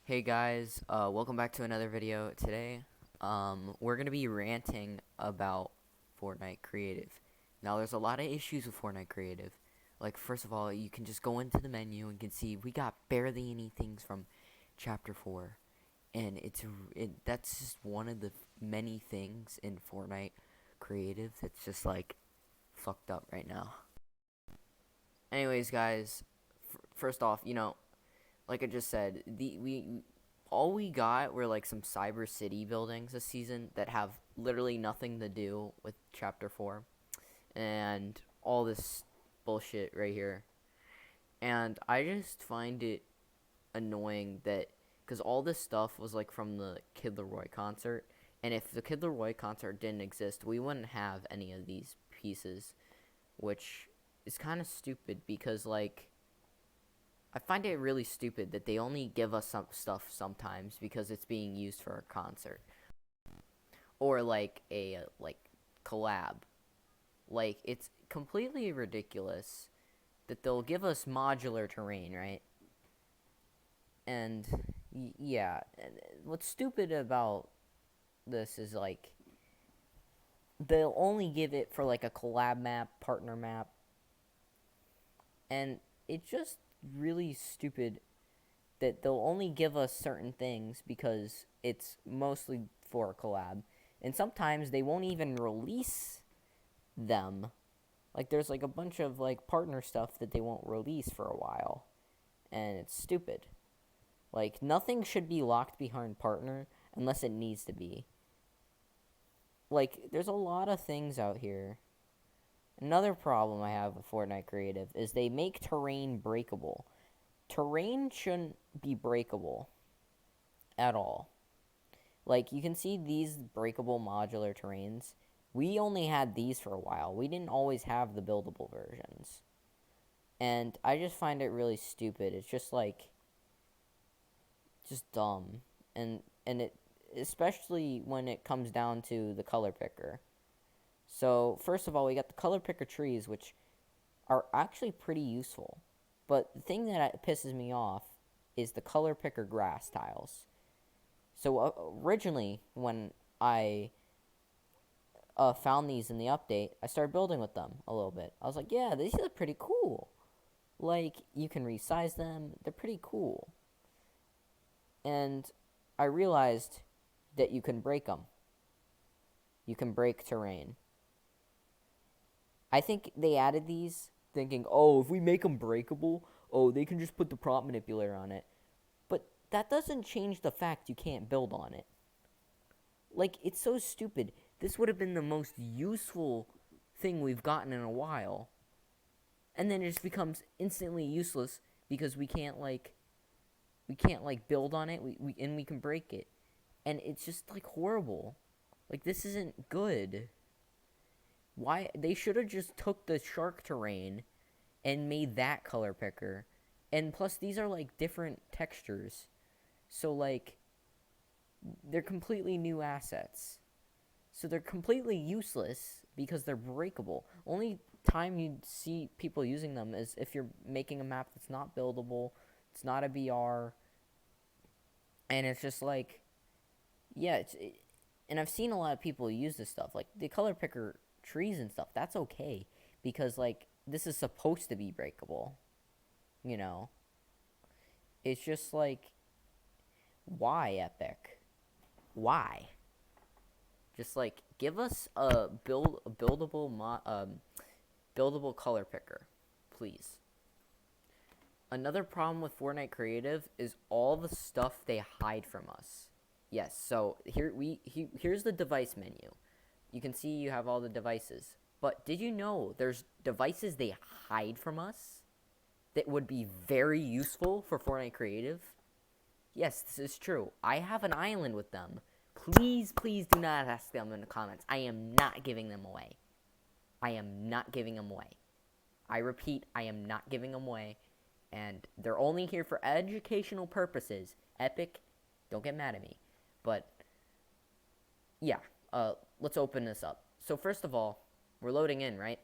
Hey guys, welcome back to another video. Today, we're gonna be ranting about Fortnite Creative. Now, there's a lot of issues with Fortnite Creative. Like, first of all, you can just go into the menu and can see we got barely any things from Chapter 4. And that's just one of the many things in Fortnite Creative that's just, like, fucked up right now. Anyways, guys, first off, like I just said, we all we got were like some cyber city buildings this season that have literally nothing to do with chapter 4 and all this bullshit right here. And I just find it annoying that because all this stuff was like from the Kid Leroy concert, and if the Kid Leroy concert didn't exist, we wouldn't have any of these pieces, which is kind of stupid because like I find it really stupid that they only give us some stuff sometimes because it's being used for a concert or like a collab. Like, it's completely ridiculous that they'll give us modular terrain, right? And yeah, what's stupid about this is like they'll only give it for like a collab map, partner map, and it's just really stupid that they'll only give us certain things because it's mostly for a collab. And sometimes they won't even release them. Like, there's like a bunch of like partner stuff that they won't release for a while. And it's stupid. Like, nothing should be locked behind partner unless it needs to be. Like, there's a lot of things out here. Another problem I have with Fortnite Creative is they make terrain breakable. Terrain shouldn't be breakable at all. Like, you can see these breakable modular terrains. We only had these for a while. We didn't always have the buildable versions. And I just find it really stupid. It's just like, just dumb. And it, especially when it comes down to the color picker. So, first of all, we got the color picker trees, which are actually pretty useful. But the thing that pisses me off is the color picker grass tiles. So originally, when I found these in the update, I started building with them a little bit. I was like, yeah, these are pretty cool. Like, you can resize them. They're pretty cool. And I realized that you can break them. You can break terrain. I think they added these thinking, oh, if we make them breakable, oh, they can just put the prop manipulator on it. But that doesn't change the fact you can't build on it. Like, it's so stupid. This would have been the most useful thing we've gotten in a while. And then it just becomes instantly useless because we can't build on it. We can break it. And it's just like horrible. Like, this isn't good. Why they should have just took the shark terrain and made that color picker. And plus these are like different textures. So like they're completely new assets. So they're completely useless because they're breakable. Only time you'd see people using them is if you're making a map that's not buildable, it's not a BR, and it's just like, yeah, and I've seen a lot of people use this stuff. Like, the color picker trees and stuff, that's okay. Because, like, this is supposed to be breakable. You know? It's just like, why, Epic? Why? Just like give us a buildable color picker, please. Another problem with Fortnite Creative is all the stuff they hide from us. Yes, so here's the device menu. You can see you have all the devices. But did you know there's devices they hide from us that would be very useful for Fortnite Creative? Yes, this is true. I have an island with them. Please, please do not ask them in the comments. I am not giving them away. I am not giving them away. I repeat, I am not giving them away. And they're only here for educational purposes. Epic, don't get mad at me. But, yeah, let's open this up. So first of all, we're loading in, right?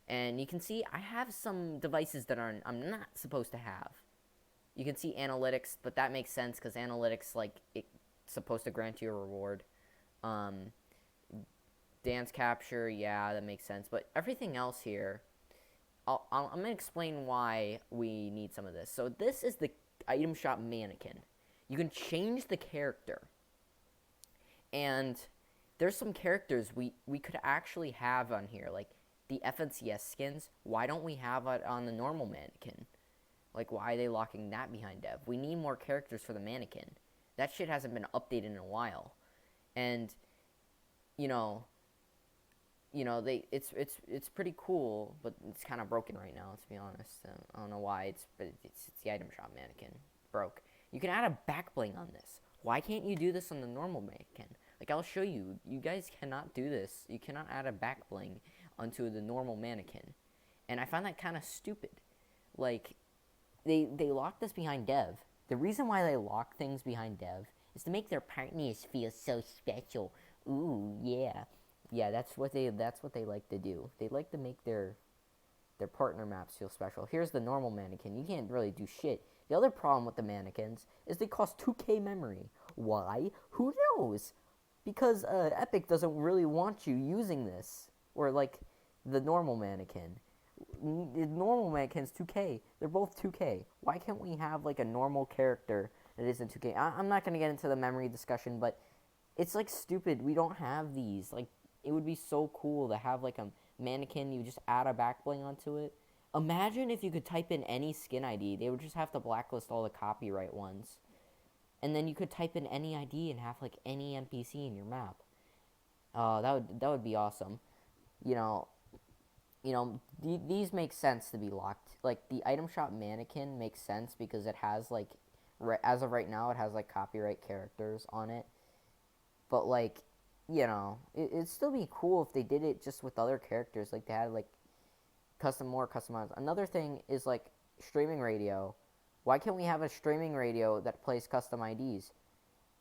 And you can see I have some devices that I'm not supposed to have. You can see analytics, but that makes sense because analytics, like, it's supposed to grant you a reward. Um, Dance capture, yeah, that makes sense. But everything else here, I'm going to explain why we need some of this. So this is the item shop mannequin. You can change the character. And there's some characters we could actually have on here. Like the FNCS skins. Why don't we have it on the normal mannequin? Like, why are they locking that behind dev? We need more characters for the mannequin. That shit hasn't been updated in a while. And, you know, it's pretty cool, but it's kind of broken right now. Let's be honest. I don't know why. It's the item shop mannequin broke. You can add a back bling on this. Why can't you do this on the normal mannequin? Like, I'll show you. You guys cannot do this. You cannot add a back bling onto the normal mannequin, and I find that kind of stupid. Like, they lock this behind dev. The reason why they lock things behind dev is to make their partners feel so special. Ooh, yeah. Yeah, that's what they like to do. They like to make their partner maps feel special. Here's the normal mannequin. You can't really do shit. The other problem with the mannequins is they cost 2K memory. Why? Who knows? Because Epic doesn't really want you using this. Or like the normal mannequin. The normal mannequin's 2K. They're both 2K. Why can't we have like a normal character that isn't 2K? I'm not going to get into the memory discussion, but it's like stupid. We don't have these. Like, it would be so cool to have like a mannequin. You just add a back bling onto it. Imagine if you could type in any skin ID. They would just have to blacklist all the copyright ones. And then you could type in any ID and have like any NPC in your map. That would be awesome. You know, these make sense to be locked. Like, the item shop mannequin makes sense because it has like, as of right now, it has like copyright characters on it. But like, it'd still be cool if they did it just with other characters. Like, they had like more customized. Another thing is like streaming radio. Why can't we have a streaming radio that plays custom IDs?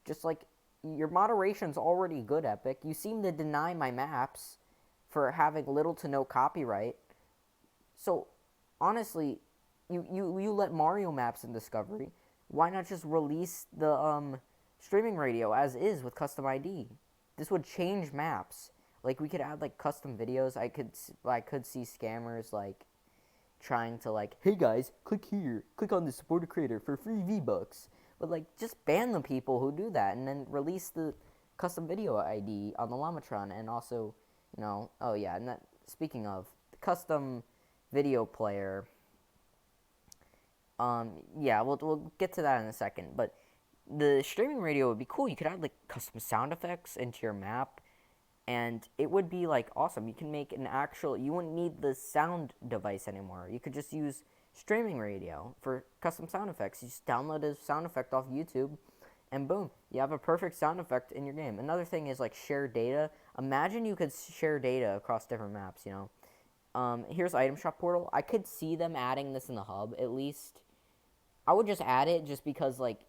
Just like, your moderation's already good, Epic. You seem to deny my maps for having little to no copyright. So, honestly, you let Mario maps in Discovery. Why not just release the streaming radio as is with custom ID? This would change maps. Like, we could add like custom videos. I could see scammers like trying to like, hey guys, click here, click on the support a creator for free V-Bucks. But like, just ban the people who do that, and then release the custom video ID on the Lamatron. And also, oh yeah, and that, speaking of the custom video player, yeah, we'll get to that in a second. But the streaming radio would be cool. You could add like custom sound effects into your map, and it would be like awesome. You can make an actual, you wouldn't need the sound device anymore. You could just use streaming radio for custom sound effects. You just download a sound effect off YouTube, and boom, you have a perfect sound effect in your game. Another thing is like share data. Imagine you could share data across different maps. Here's item shop portal. I could see them adding this in the hub at least. I would just add it just because like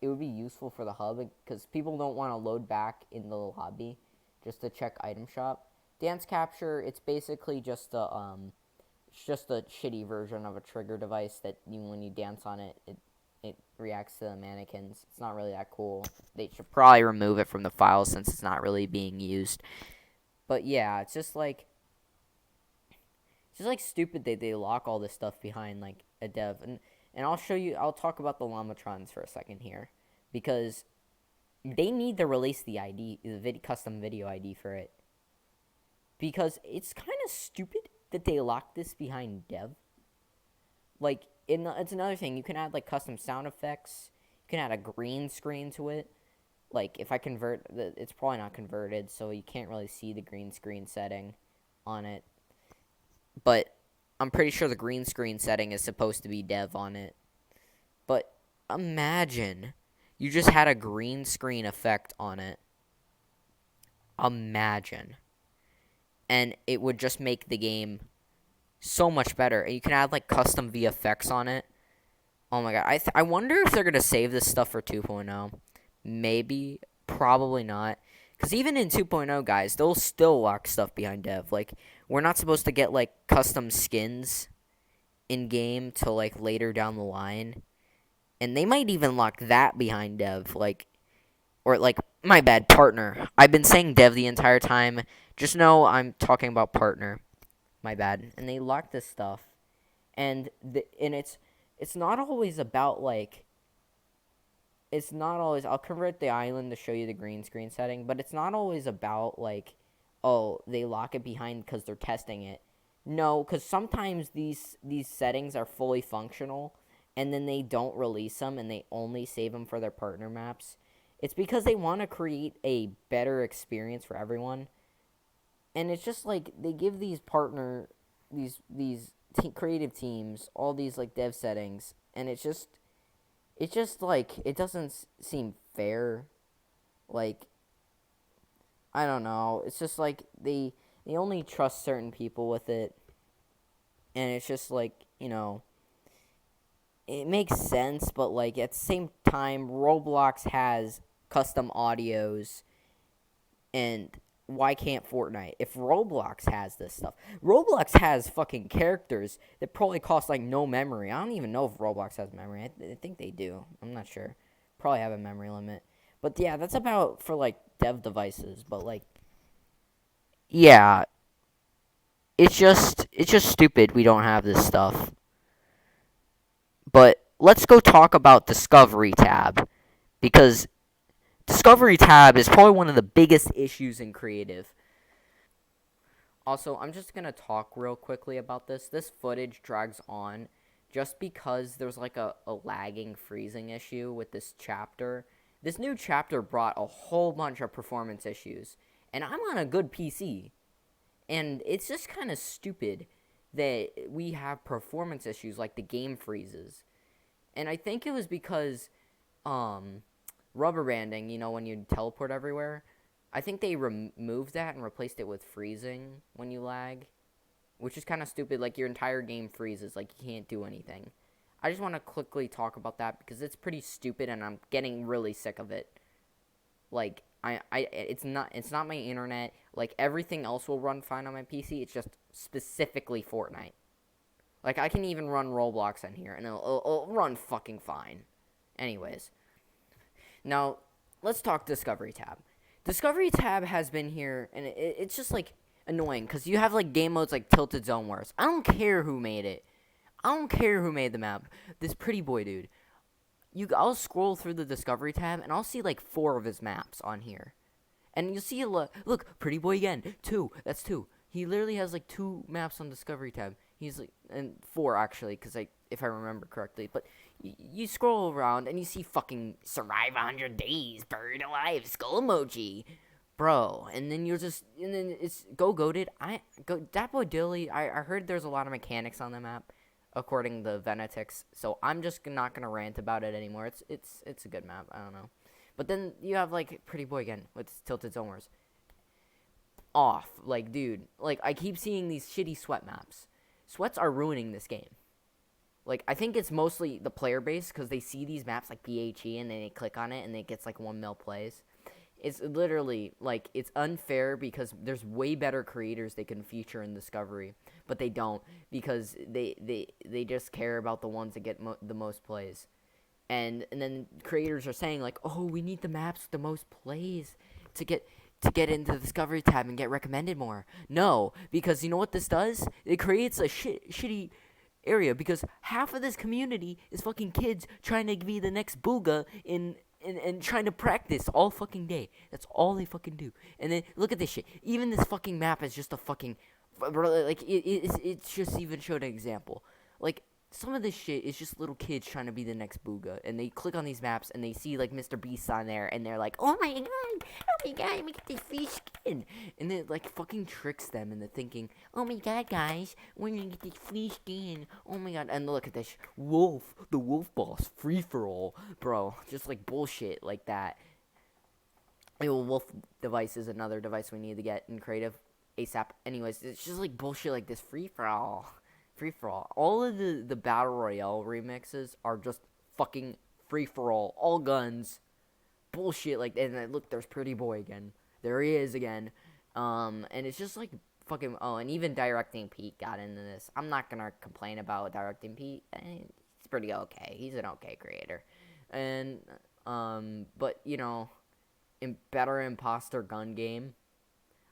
it would be useful for the hub, because people don't want to load back in the lobby just to check item shop. Dance capture, it's basically just a shitty version of a trigger device that when you dance on it, it reacts to the mannequins. It's not really that cool. They should probably remove it from the file since it's not really being used. But yeah, it's just like stupid that they lock all this stuff behind like a dev. And I'll talk about the Llamatrons for a second here, because they need to release the ID, the custom video ID for it. Because it's kind of stupid that they lock this behind dev. Like, it's another thing. You can add like custom sound effects. You can add a green screen to it. Like, if I convert, it's probably not converted, so you can't really see the green screen setting on it. But I'm pretty sure the green screen setting is supposed to be dev on it. But imagine you just had a green screen effect on it. Imagine. And it would just make the game so much better. And you can add like custom VFX on it. Oh my god. I wonder if they're going to save this stuff for 2.0. Maybe. Probably not. Because even in 2.0, guys, they'll still lock stuff behind dev. Like, we're not supposed to get, like, custom skins in-game till, like, later down the line. And they might even lock that behind dev, or my bad, partner. I've been saying dev the entire time. Just know I'm talking about partner. My bad. And they lock this stuff, and it's not always about it's not always. I'll convert the island to show you the green screen setting, but it's not always about oh, they lock it behind because they're testing it. No, because sometimes these settings are fully functional, and then they don't release them, and they only save them for their partner maps. It's because they want to create a better experience for everyone, and it's just they give these partner creative teams all these dev settings, and it's just it doesn't seem fair. Like, I don't know. It's just they only trust certain people with it, and it's just it makes sense, but at the same time, Roblox has custom audios, and why can't Fortnite? If Roblox has this stuff, Roblox has fucking characters that probably cost no memory. I don't even know if Roblox has memory. I think they do. I'm not sure. Probably have a memory limit. But yeah, that's about for dev devices. But yeah, it's just stupid we don't have this stuff. But let's go talk about Discovery tab, because Discovery tab is probably one of the biggest issues in creative. Also, I'm just going to talk real quickly about this. This footage drags on just because there's a lagging freezing issue with this chapter. This new chapter brought a whole bunch of performance issues, and I'm on a good PC. And it's just kind of stupid that we have performance issues like the game freezes. And I think it was because rubber banding, when you teleport everywhere, I think they removed that and replaced it with freezing when you lag, which is kind of stupid. Your entire game freezes, you can't do anything. I just want to quickly talk about that because it's pretty stupid and I'm getting really sick of it. It's not my internet. Everything else will run fine on my PC. It's just specifically Fortnite. I can even run Roblox in here and it'll run fucking fine. Anyways, now let's talk Discovery tab. Discovery tab has been here, and it's just annoying because you have game modes like Tilted Zone Wars. I don't care who made it. I don't care who made the map. This pretty boy dude. I'll scroll through the Discovery tab and I'll see 4 of his maps on here, and you'll see look, pretty boy again. 2. That's 2. He literally has 2 maps on Discovery tab. He's and 4 actually, because if I remember correctly. But you scroll around and you see fucking survive 100 days, buried alive, skull emoji, bro. And then it's go goated. That boy Dilly. I heard there's a lot of mechanics on the map, according to Venetix. So I'm just not gonna rant about it anymore. It's a good map. I don't know. But then you have pretty boy again with Tilted Zone Wars. Off, dude. I keep seeing these shitty sweat maps. Sweats are ruining this game. I think it's mostly the player base because they see these maps like PHE and then they click on it and it gets 1 mil plays. It's literally it's unfair because there's way better creators they can feature in Discovery, but they don't because they just care about the ones that get the most plays. And then creators are saying oh, we need the maps with the most plays to get into the Discovery tab and get recommended more. No, because you know what this does? It creates a shitty area because half of this community is fucking kids trying to be the next Booga and trying to practice all fucking day. That's all they fucking do. And then look at this shit. Even this fucking map is just a fucking it's just even showed an example. Some of this shit is just little kids trying to be the next Booga, and they click on these maps and they see Mr. Beast on there, and they're like, oh my god, let me get this free skin, and it fucking tricks them into thinking, oh my god, guys, we're gonna get this free skin, oh my god, and look at this the wolf boss, free for all, bro, just bullshit like that. Wolf device is another device we need to get in creative ASAP. Anyways, it's just bullshit like this, free for all. Free for all. All of the Battle Royale remixes are just fucking free for all guns. Bullshit and look, there's Pretty Boy again. There he is again. And it's just fucking, oh, and even Directing Pete got into this. I'm not gonna complain about Directing Pete. It's he's pretty okay. He's an okay creator. And but better imposter gun game.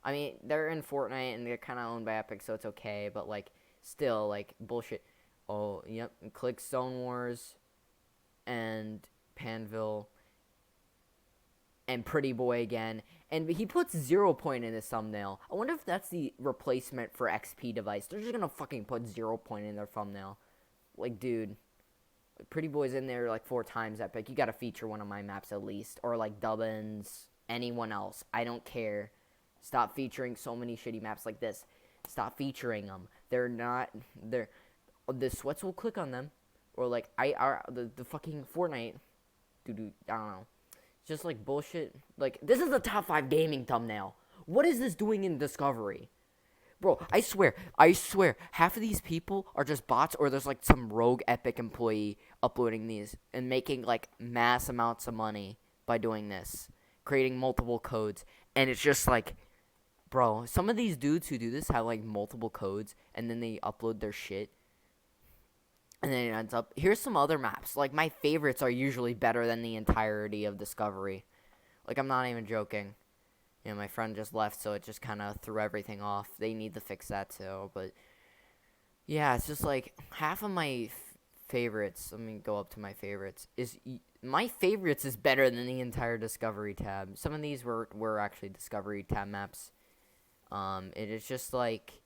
I mean, they're in Fortnite and they're kind of owned by Epic, so it's okay. But like, still like bullshit. Oh, yep. Click Stone Wars and Panville and Pretty Boy again. And he puts 0 point in his thumbnail. I wonder if that's the replacement for XP device. They're just gonna fucking put 0 point in their thumbnail. Like, dude, Pretty Boy's in there like 4 times Epic. You gotta feature one of my maps at least. Or like Dubbins, anyone else. I don't care. Stop featuring so many shitty maps like this. Stop featuring them. The sweats will click on them. Or like, the fucking Fortnite. I don't know. Just like bullshit. Like, this is a top 5 gaming thumbnail. What is this doing in Discovery? Bro, I swear, half of these people are just bots, or there's like some rogue Epic employee uploading these and making like mass amounts of money by doing this, creating multiple codes. And it's just like, bro, some of these dudes who do this have like multiple codes and then they upload their shit. And then it ends up, here's some other maps. Like, my favorites are usually better than the entirety of Discovery. Like, I'm not even joking. My friend just left, so it just kind of threw everything off. They need to fix that, too. But, yeah, it's just like, half of my favorites, let me go up to my favorites, my favorites is better than the entire Discovery tab. Some of these were actually Discovery tab maps. It is just like,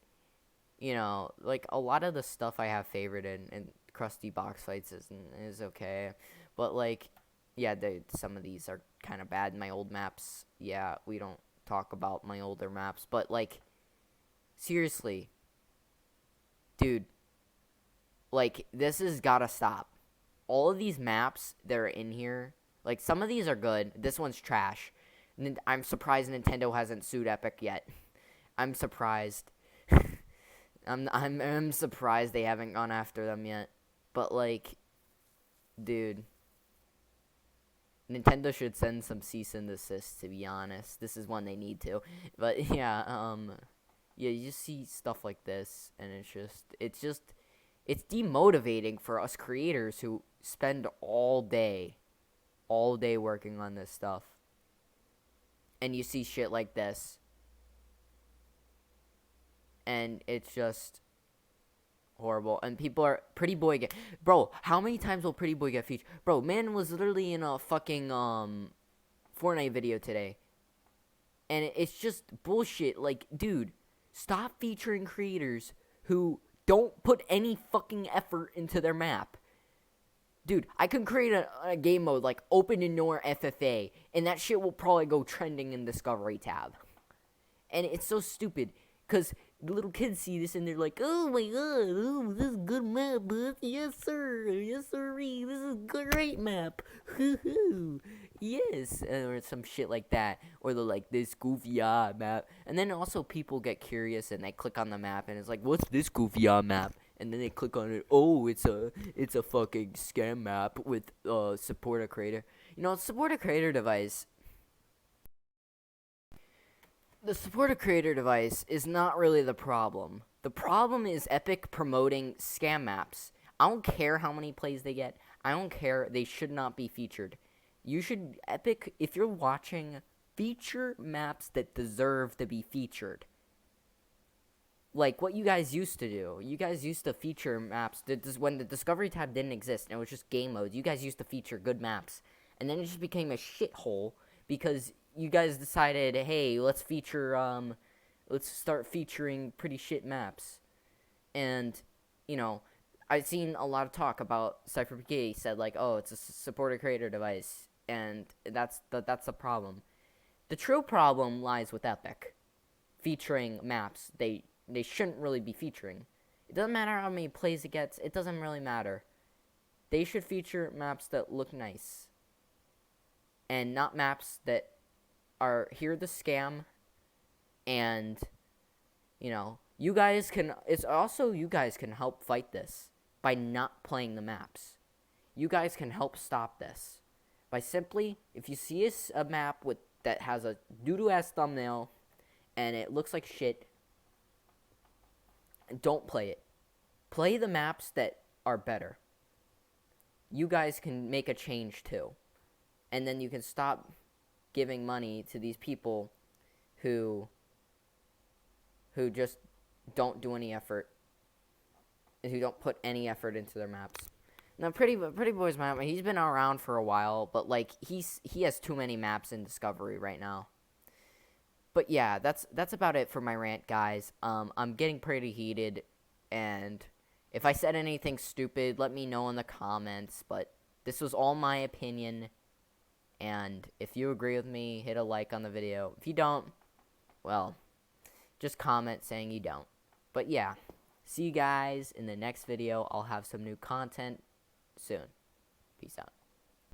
like, a lot of the stuff I have favorited and Krusty Box Fights is okay. But, like, yeah, some of these are kind of bad. My old maps, yeah, we don't talk about my older maps. But, like, seriously, dude, like, this has got to stop. All of these maps that are in here, like, some of these are good. This one's trash. I'm surprised Nintendo hasn't sued Epic yet. I'm surprised. I'm surprised they haven't gone after them yet. But, like, dude, Nintendo should send some cease and desist, to be honest. This is one they need to. But, yeah, you just see stuff like this, and it's demotivating for us creators who spend all day working on this stuff. And you see shit like this. And it's just horrible. And people are Pretty Boy bro, how many times will Pretty Boy get featured? Bro, man was literally in a fucking Fortnite video today. And it's just bullshit. Like, dude, stop featuring creators who don't put any fucking effort into their map. Dude, I can create a game mode like Open Ignore FFA, and that shit will probably go trending in Discovery tab. And it's so stupid, because the little kids see this and they're like, oh my god, oh, this is a good map, bud. Yes, sir. Yes, sir. This is a great map. Yes. Or some shit like that. Or they're like, this goofy map. And then also people get curious and they click on the map and it's like, what's this goofy map? And then they click on it. Oh, it's a fucking scam map with support a creator. Support a creator device. The support a creator device is not really the problem. The problem is Epic promoting scam maps. I don't care how many plays they get. I don't care. They should not be featured. Epic, if you're watching, feature maps that deserve to be featured. Like what you guys used to do. You guys used to feature maps when the Discovery tab didn't exist and it was just game modes. You guys used to feature good maps. And then it just became a shithole because you guys decided, hey, let's start featuring pretty shit maps. And, I've seen a lot of talk about CypherPK said, like, oh, it's a supporter creator device. And that's the problem. The true problem lies with Epic. Featuring maps they shouldn't really be featuring. It doesn't matter how many plays it gets. It doesn't really matter. They should feature maps that look nice. And not maps that are here to scam, and you guys can help fight this by not playing the maps. You guys can help stop this by simply, if you see a map that has a doo-doo ass thumbnail and it looks like shit, don't play it. Play the maps that are better. you guys can make a change too. And then you can stop giving money to these people who just don't do any effort, who don't put any effort into their maps. Now, Pretty Boy's map, he's been around for a while, but like he has too many maps in Discovery right now. But yeah, that's about it for my rant, guys. I'm getting pretty heated, and if I said anything stupid, let me know in the comments. But this was all my opinion, and if you agree with me, hit a like on the video. If you don't, well, just comment saying you don't. But yeah, see you guys in the next video. I'll have some new content soon. Peace out.